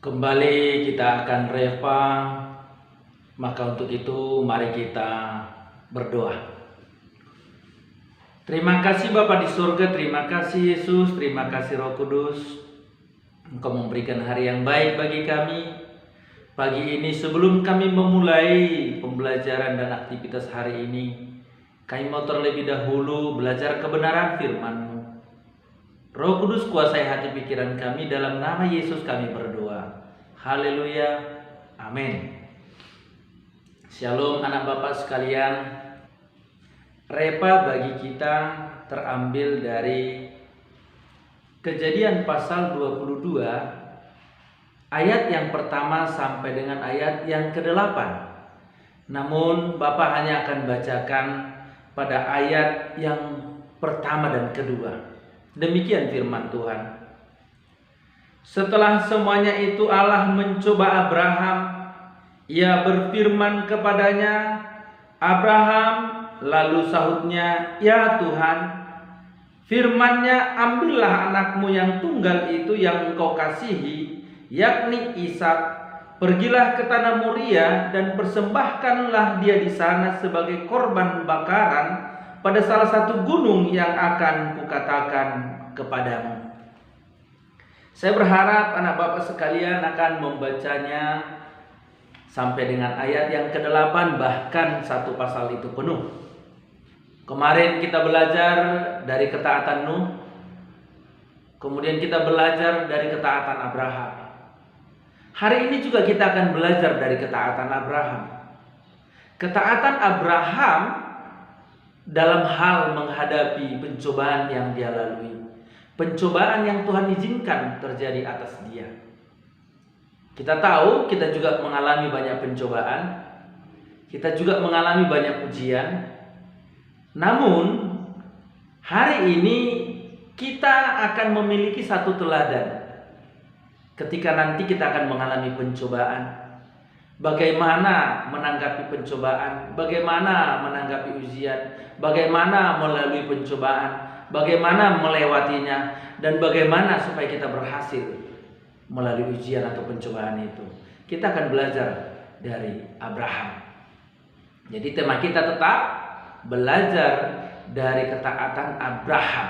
Kembali kita akan reva, maka untuk itu mari kita berdoa. Terima kasih Bapa di surga, terima kasih Yesus, terima kasih Roh Kudus. Engkau memberikan hari yang baik bagi kami. Pagi ini sebelum kami memulai pembelajaran dan aktivitas hari ini, kami mau terlebih dahulu belajar kebenaran firman-Mu. Roh Kudus kuasai hati pikiran kami, dalam nama Yesus kami berdoa. Haleluya. Amin. Shalom anak Bapak sekalian. Reva bagi kita terambil dari Kejadian pasal 22 ayat yang pertama sampai dengan ayat yang ke-8. Namun Bapak hanya akan bacakan pada ayat yang pertama dan kedua. Demikian firman Tuhan. Setelah semuanya itu Allah mencoba Abraham. Ia berfirman kepadanya, "Abraham," lalu sahutnya, "Ya Tuhan." Firman-Nya, "Ambillah anakmu yang tunggal itu yang engkau kasihi, yakni Ishak. Pergilah ke tanah Moria dan persembahkanlah dia di sana sebagai korban bakaran pada salah satu gunung yang akan kukatakan kepadamu." Saya berharap anak Bapak sekalian akan membacanya sampai dengan ayat yang ke-8, bahkan satu pasal itu penuh. Kemarin kita belajar dari ketaatan Nuh, kemudian kita belajar dari ketaatan Abraham. Hari ini juga kita akan belajar dari ketaatan Abraham. Ketaatan Abraham dalam hal menghadapi pencobaan yang dia lalui. Pencobaan yang Tuhan izinkan terjadi atas dia. Kita tahu kita juga mengalami banyak pencobaan. Kita juga mengalami banyak ujian. Namun hari ini kita akan memiliki satu teladan. Ketika nanti kita akan mengalami pencobaan, bagaimana menanggapi pencobaan, bagaimana menanggapi ujian, bagaimana melalui pencobaan, bagaimana melewatinya, dan bagaimana supaya kita berhasil melalui ujian atau pencobaan itu. Kita akan belajar dari Abraham. Jadi tema kita tetap belajar dari ketaatan Abraham.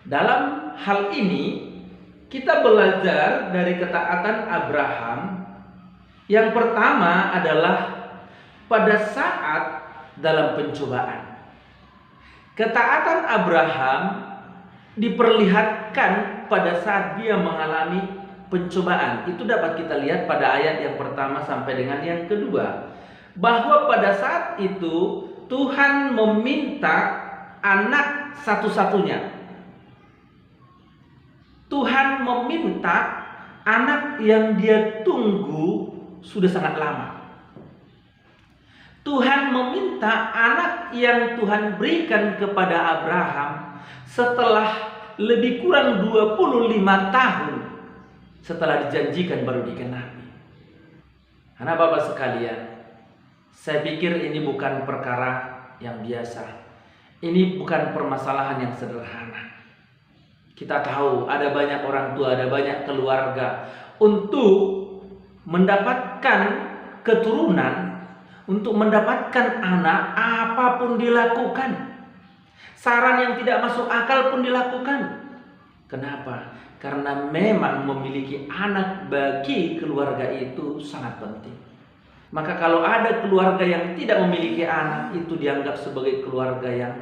Dalam hal ini kita belajar dari ketaatan Abraham. Yang pertama adalah pada saat dalam pencobaan. Ketaatan Abraham diperlihatkan pada saat dia mengalami pencobaan. Itu dapat kita lihat pada ayat yang pertama sampai dengan yang kedua. Bahwa pada saat itu Tuhan meminta anak satu-satunya. Tuhan meminta anak yang dia tunggu sudah sangat lama. Tuhan meminta anak yang Tuhan berikan kepada Abraham setelah lebih kurang 25 tahun setelah dijanjikan baru dikenapi. Anak Bapak sekalian, saya pikir ini bukan perkara yang biasa. Ini bukan permasalahan yang sederhana. Kita tahu ada banyak orang tua, ada banyak keluarga untuk mendapatkan keturunan, untuk mendapatkan anak, apapun dilakukan. Saran yang tidak masuk akal pun dilakukan. Kenapa? Karena memang memiliki anak bagi keluarga itu sangat penting. Maka kalau ada keluarga yang tidak memiliki anak, itu dianggap sebagai keluarga yang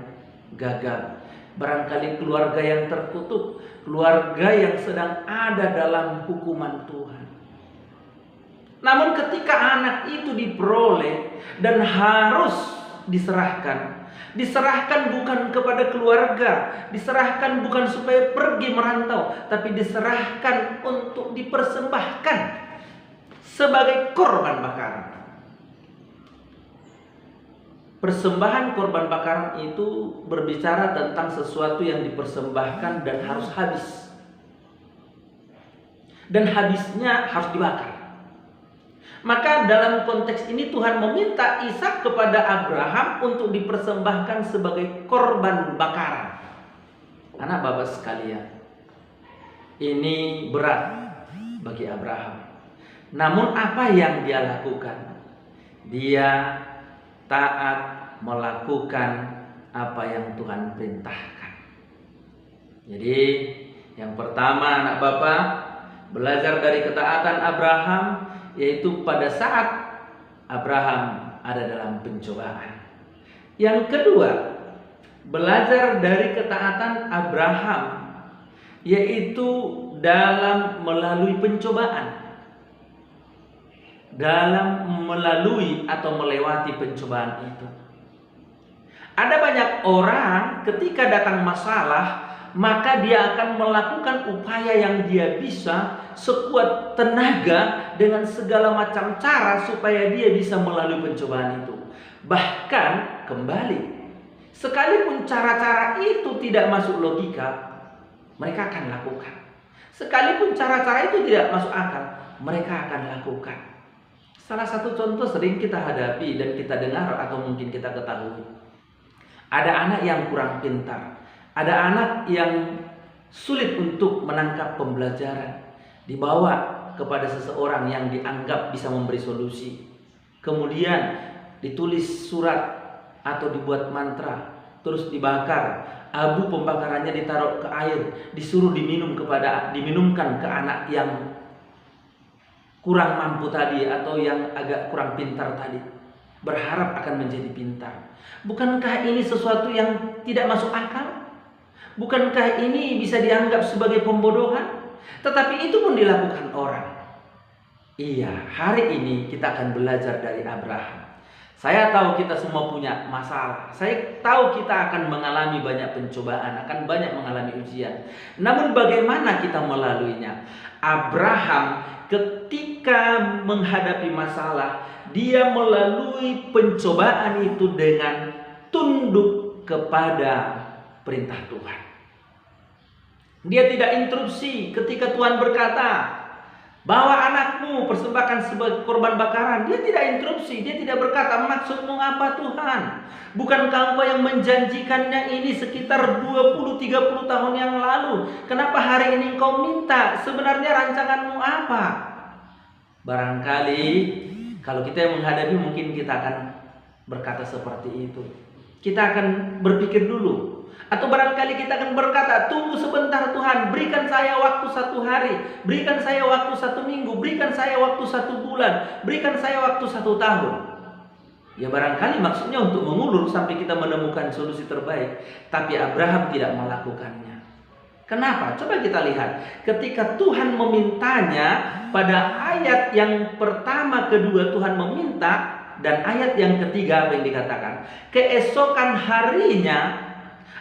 gagal. Barangkali keluarga yang terkutuk, keluarga yang sedang ada dalam hukuman Tuhan. Namun ketika anak itu diperoleh dan harus diserahkan bukan kepada keluarga, diserahkan bukan supaya pergi merantau, tapi diserahkan untuk dipersembahkan sebagai korban bakaran. Persembahan korban bakaran itu berbicara tentang sesuatu yang dipersembahkan dan harus habis. Dan habisnya harus dibakar. Maka dalam konteks ini Tuhan meminta Ishak kepada Abraham untuk dipersembahkan sebagai korban bakaran. Anak Bapak sekalian, ini berat bagi Abraham. Namun apa yang dia lakukan? Dia taat melakukan apa yang Tuhan perintahkan. Jadi yang pertama anak Bapak, belajar dari ketaatan Abraham, yaitu pada saat Abraham ada dalam pencobaan. Yang kedua, belajar dari ketaatan Abraham, yaitu dalam melalui pencobaan. Dalam melalui atau melewati pencobaan itu. Ada banyak orang ketika datang masalah, maka dia akan melakukan upaya yang dia bisa sekuat tenaga dengan segala macam cara supaya dia bisa melalui pencobaan itu. Bahkan kembali, sekalipun cara-cara itu tidak masuk logika, mereka akan lakukan. Sekalipun cara-cara itu tidak masuk akal, mereka akan lakukan. Salah satu contoh sering kita hadapi dan kita dengar atau mungkin kita ketahui. Ada anak yang kurang pintar. Ada anak yang sulit untuk menangkap pembelajaran. Dibawa kepada seseorang yang dianggap bisa memberi solusi. Kemudian ditulis surat atau dibuat mantra, terus dibakar. Abu pembakarannya ditaruh ke air, disuruh diminumkan ke anak yang kurang mampu tadi atau yang agak kurang pintar tadi, berharap akan menjadi pintar. Bukankah ini sesuatu yang tidak masuk akal? Bukankah ini bisa dianggap sebagai pembodohan? Tetapi itu pun dilakukan orang. Iya, hari ini kita akan belajar dari Abraham. Saya tahu kita semua punya masalah. Saya tahu kita akan mengalami banyak pencobaan, akan banyak mengalami ujian. Namun bagaimana kita melaluinya? Abraham ketika menghadapi masalah, dia melalui pencobaan itu dengan tunduk kepada perintah Tuhan. Dia tidak interupsi ketika Tuhan berkata, bawa anakmu persembahkan sebagai korban bakaran. Dia tidak interupsi, dia tidak berkata, maksudmu apa Tuhan? Bukankah engkau yang menjanjikannya ini sekitar 20-30 tahun yang lalu? Kenapa hari ini engkau minta? Sebenarnya rancanganmu apa? Barangkali kalau kita yang menghadapi, mungkin kita akan berkata seperti itu. Kita akan berpikir dulu. Atau barangkali kita akan berkata, tunggu sebentar Tuhan, berikan saya waktu 1 hari, berikan saya waktu 1 minggu, berikan saya waktu 1 bulan, berikan saya waktu 1 tahun. Ya barangkali maksudnya untuk mengulur sampai kita menemukan solusi terbaik. Tapi Abraham tidak melakukannya. Kenapa? Coba kita lihat. Ketika Tuhan memintanya, pada ayat yang pertama, kedua Tuhan meminta, dan ayat yang ketiga apa yang dikatakan? Keesokan harinya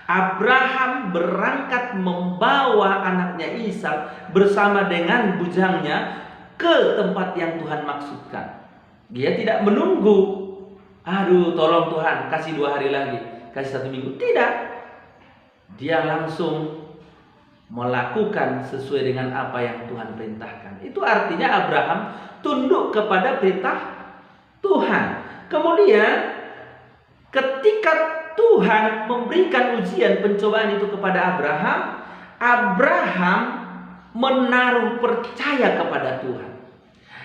Abraham berangkat membawa anaknya Ishak bersama dengan bujangnya ke tempat yang Tuhan maksudkan. Dia tidak menunggu, aduh tolong Tuhan kasih 2 hari lagi, kasih 1 minggu. Tidak. Dia langsung melakukan sesuai dengan apa yang Tuhan perintahkan. Itu artinya Abraham tunduk kepada perintah Tuhan. Kemudian ketika Tuhan memberikan ujian pencobaan itu kepada Abraham, Abraham menaruh percaya kepada Tuhan.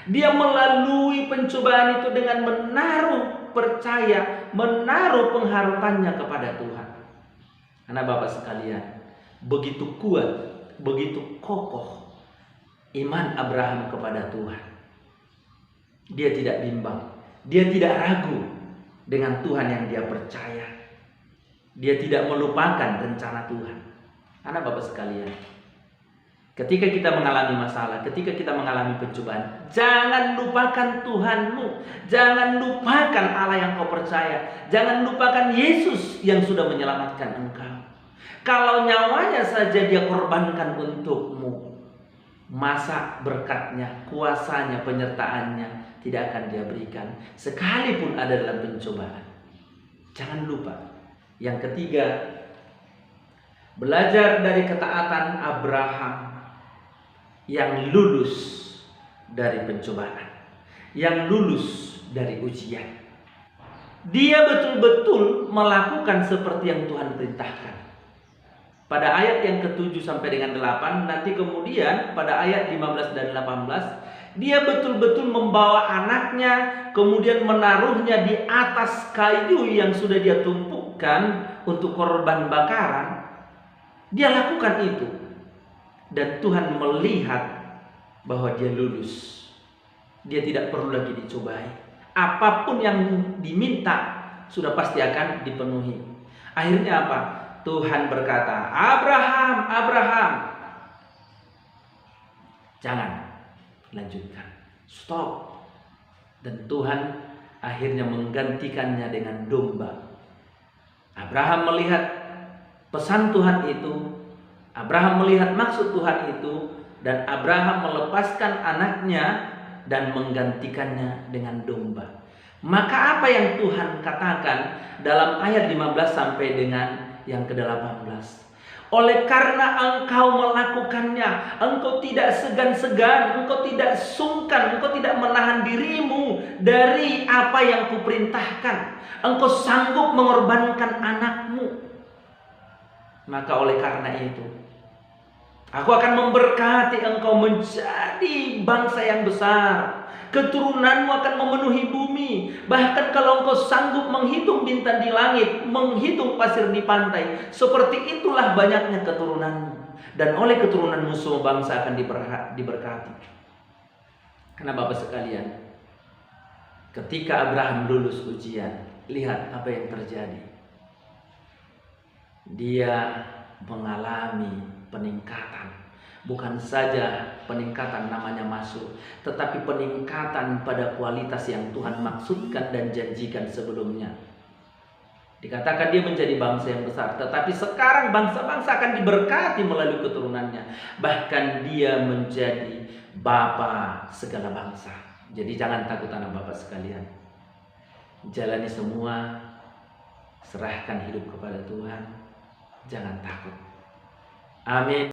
Dia melalui pencobaan itu dengan menaruh percaya, menaruh pengharapannya kepada Tuhan. Anak Bapak sekalian, begitu kuat, begitu kokoh iman Abraham kepada Tuhan. Dia tidak bimbang, dia tidak ragu dengan Tuhan yang dia percaya. Dia tidak melupakan rencana Tuhan. Anak Bapak sekalian, ketika kita mengalami masalah, ketika kita mengalami pencobaan, jangan lupakan Tuhanmu. Jangan lupakan Allah yang kau percaya. Jangan lupakan Yesus yang sudah menyelamatkan engkau. Kalau nyawanya saja dia korbankan untukmu, masa berkatnya, kuasanya, penyertaannya tidak akan dia berikan sekalipun ada dalam pencobaan. Jangan lupa. Yang ketiga, belajar dari ketaatan Abraham yang lulus dari pencobaan, yang lulus dari ujian. Dia betul-betul melakukan seperti yang Tuhan perintahkan. Pada ayat yang ke-7 sampai dengan 8, nanti kemudian pada ayat 15 dan 18, Dia betul-betul membawa anaknya, kemudian menaruhnya di atas kayu yang sudah dia tumpukkan untuk korban bakaran. Dia lakukan itu. Dan Tuhan melihat bahwa dia lulus. Dia tidak perlu lagi dicobai. Apapun yang diminta sudah pasti akan dipenuhi. Akhirnya apa? Tuhan berkata, Abraham, Abraham. Jangan. Lanjutkan, stop. Dan Tuhan akhirnya menggantikannya dengan domba. Abraham melihat pesan Tuhan itu, Abraham melihat maksud Tuhan itu, dan Abraham melepaskan anaknya dan menggantikannya dengan domba. Maka apa yang Tuhan katakan dalam ayat 15 sampai dengan yang ke-18? Oleh karena engkau melakukannya, engkau tidak segan-segan, engkau tidak sungkan, engkau tidak menahan dirimu dari apa yang kuperintahkan. Engkau sanggup mengorbankan anakmu. Maka oleh karena itu, aku akan memberkati engkau menjadi bangsa yang besar. Keturunanmu akan memenuhi bumi. Bahkan kalau engkau sanggup menghitung bintang di langit, menghitung pasir di pantai, seperti itulah banyaknya keturunanmu. Dan oleh keturunanmu semua bangsa akan diberkati. Karena Bapak sekalian, ketika Abraham lulus ujian, lihat apa yang terjadi. Dia mengalami peningkatan. Bukan saja peningkatan namanya masuk, tetapi peningkatan pada kualitas yang Tuhan maksudkan dan janjikan sebelumnya. Dikatakan dia menjadi bangsa yang besar, tetapi sekarang bangsa-bangsa akan diberkati melalui keturunannya. Bahkan dia menjadi bapa segala bangsa. Jadi jangan takut anak Bapak sekalian. Jalani semua, serahkan hidup kepada Tuhan. Jangan takut. Amin.